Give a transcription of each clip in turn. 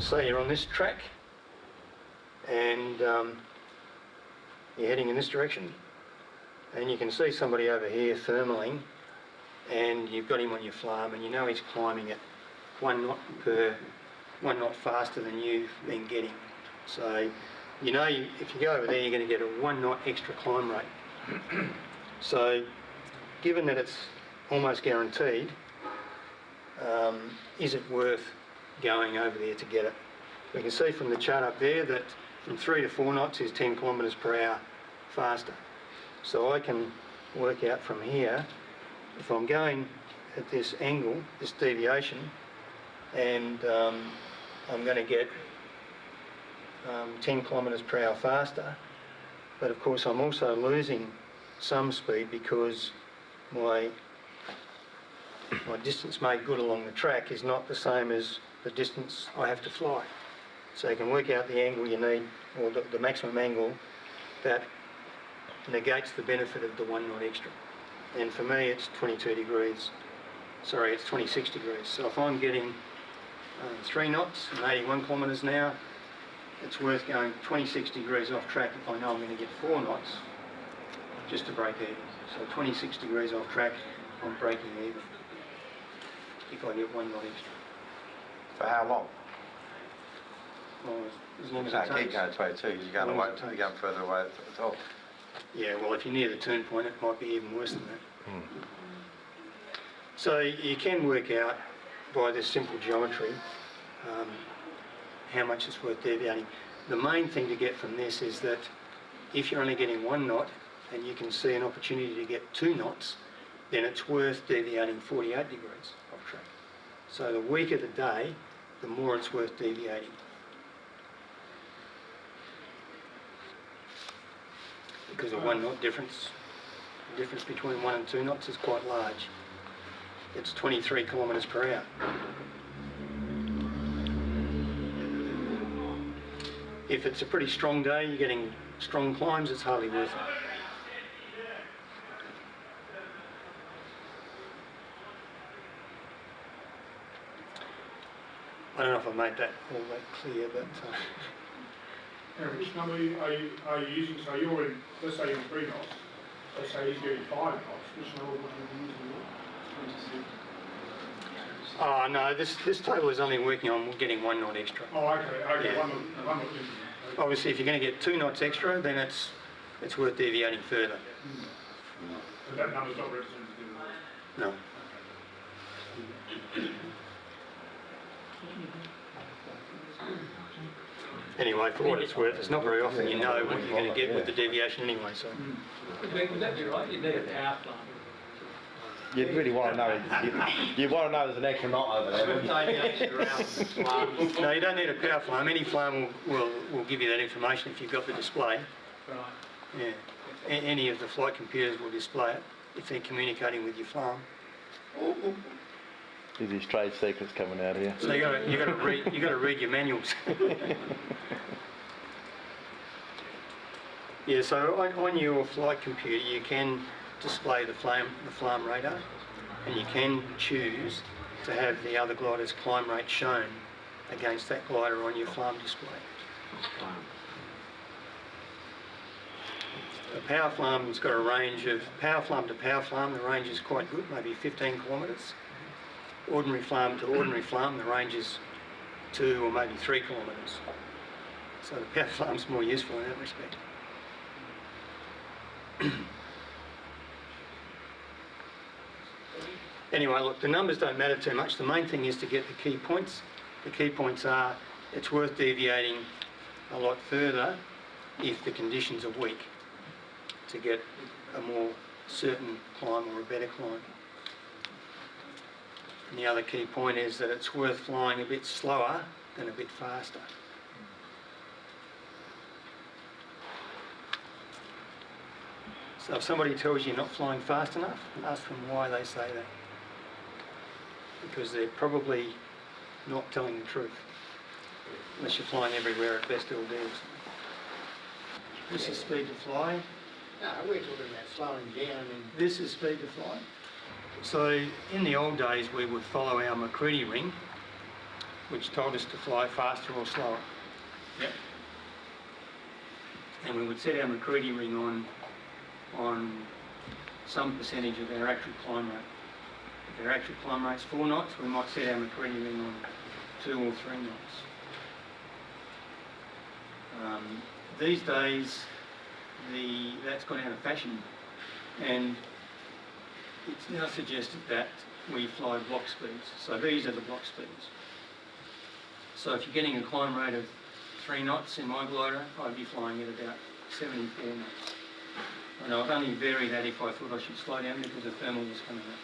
say you're on this track and you're heading in this direction, and you can see somebody over here thermaling, and you've got him on your flam, and you know he's climbing at 1 knot faster than you've been getting. So you know if you go over there, you're going to get a 1 knot extra climb rate. So given that it's almost guaranteed, is it worth going over there to get it? We can see from the chart up there that from 3 to 4 knots is 10 kilometres per hour faster. So I can work out from here, if I'm going at this angle, this deviation, and I'm going to get 10 kilometres per hour faster, but of course I'm also losing some speed because my distance made good along the track is not the same as the distance I have to fly. So you can work out the angle you need, or the maximum angle that negates the benefit of the 1 knot extra. And for me it's 22 degrees. Sorry, it's 26 degrees. So if I'm getting 3 knots and 81 kilometres an hour, it's worth going 26 degrees off track if I know I'm going to get 4 knots just to break even. So 26 degrees off track, I'm breaking even if I get 1 knot extra. For how long? Well, as long as You it can't keep takes. going 22 because you're going further away at the top. Yeah, well, if you're near the turn point, it might be even worse than that. So you can work out by this simple geometry how much it's worth deviating. The main thing to get from this is that if you're only getting 1 knot and you can see an opportunity to get 2 knots, then it's worth deviating 48 degrees off track. So the weaker the day, the more it's worth deviating. Because a 1 knot difference, the difference between 1 and 2 knots is quite large. It's 23 kilometres per hour. If it's a pretty strong day, you're getting strong climbs, it's hardly worth it. I don't know if I made that all that clear, but... Which number are you using? So you're in, let's say you're in 3 knots, so say he's getting 5 knots, which number would you be using? 26. Oh no, this table is only working on getting 1 knot extra. Oh, okay, Yeah. one knot different. Obviously if you're going to get 2 knots extra, then it's worth deviating further. But that number's not representative of that. No. Anyway, for what it's worth, it's not very often you know what you're going to get with the deviation anyway, so... Would that be right? You need a power plant. You'd really want to know. You want to know there's an extra knot over there. No, you don't need a power flame. Any flame will give you that information if you've got the display. Right. Yeah. Any of the flight computers will display it if they're communicating with your flame. There's these trade secrets coming out here. So you got to read your manuals. Yeah. So on your flight computer you can display the flame radar, and you can choose to have the other glider's climb rate shown against that glider on your flame display. A power flame's got a range of, power flame to power flame, the range is quite good, maybe 15 kilometres. Ordinary flame to ordinary flame, the range is 2 or maybe 3 kilometres. So the power flame's more useful in that respect. Anyway, look, the numbers don't matter too much. The main thing is to get the key points. The key points are it's worth deviating a lot further if the conditions are weak to get a more certain climb or a better climb. And the other key point is that it's worth flying a bit slower than a bit faster. So if somebody tells you you're not flying fast enough, ask them why they say that. Because they're probably not telling the truth. Unless you're flying everywhere at best LD. This is speed to fly. No, we're talking about slowing down and... This is speed to fly. So in the old days we would follow our McCready ring which told us to fly faster or slower. Yep. And we would set our McCready ring on some percentage of our actual climb rate. If our actual climb rate's 4 knots, we might set our McCready ring on 2 or 3 knots. These days, that's gone out of fashion, and it's now suggested that we fly block speeds. So these are the block speeds. So if you're getting a climb rate of 3 knots in my glider, I'd be flying at about 74 knots. And I'd only vary that if I thought I should slow down because the thermal was coming up.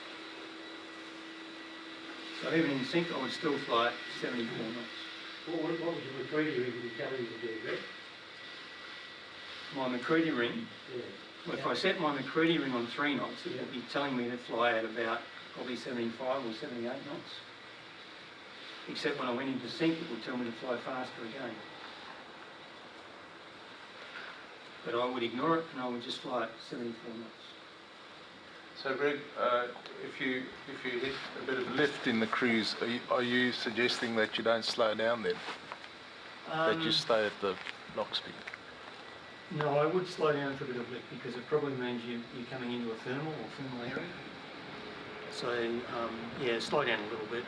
So even in sync, I would still fly at 74 knots. What was your McCready ring you telling you to do, Greg? My McCready ring, Yeah. well, if I set my McCready ring on 3 knots, it would be telling me to fly at about probably 75 or 78 knots. Except when I went into sync, it would tell me to fly faster again. But I would ignore it and I would just fly at 74 knots. So Greg, if you hit a bit of lift in the cruise, are you suggesting that you don't slow down then? That you stay at the lock speed? No, I would slow down for a bit of lift because it probably means you're coming into a thermal or thermal area. So, yeah, slow down a little bit.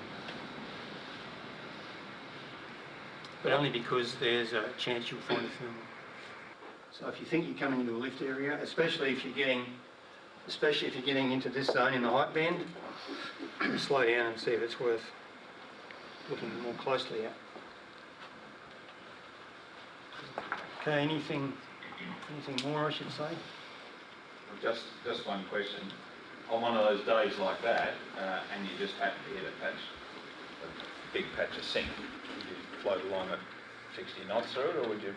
But only because there's a chance you'll find a thermal. So if you think you're coming into a lift area, especially if you're getting into this zone in the height band, slow down and see if it's worth looking more closely at. Okay, anything more I should say? Just one question. On one of those days like that, and you just happen to hit a big patch of sink, would you float along at 60 knots through it, or would you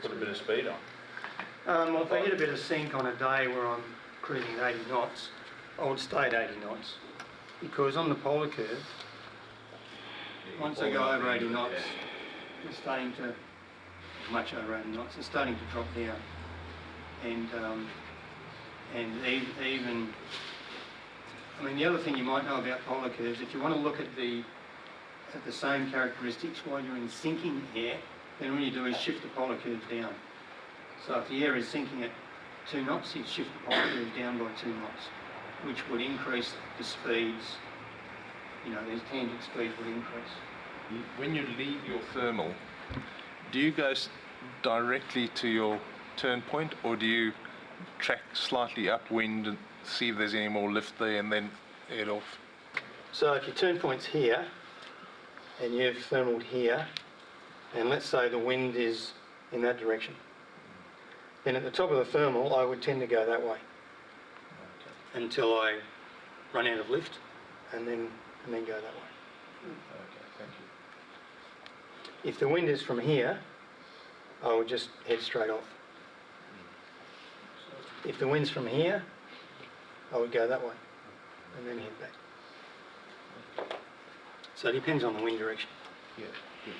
put a bit of speed on? Well, if I hit a bit of sink on a day where I'm cruising at 80 knots, I would stay at 80 knots. Because on the polar curve, once I go over 80 knots, it's starting to, much over 80 knots, it's starting to drop down. And even, I mean, the other thing you might know about polar curves, if you want to look at the same characteristics while you're in sinking air, then all you do is shift the polar curve down. So if the air is sinking at 2 knots, you'd shift the polar curve down by 2 knots, which would increase the speeds, these tangent speeds would increase. When you leave your thermal, do you go directly to your turn point, or do you track slightly upwind and see if there's any more lift there and then head off? So if your turn point's here, and you've thermaled here, and let's say the wind is in that direction, then at the top of the thermal I would tend to go that way until I run out of lift, and then go that way. Okay, thank you. If the wind is from here, I would just head straight off. If the wind's from here, I would go that way and then head back. So it depends on the wind direction. Yeah, good.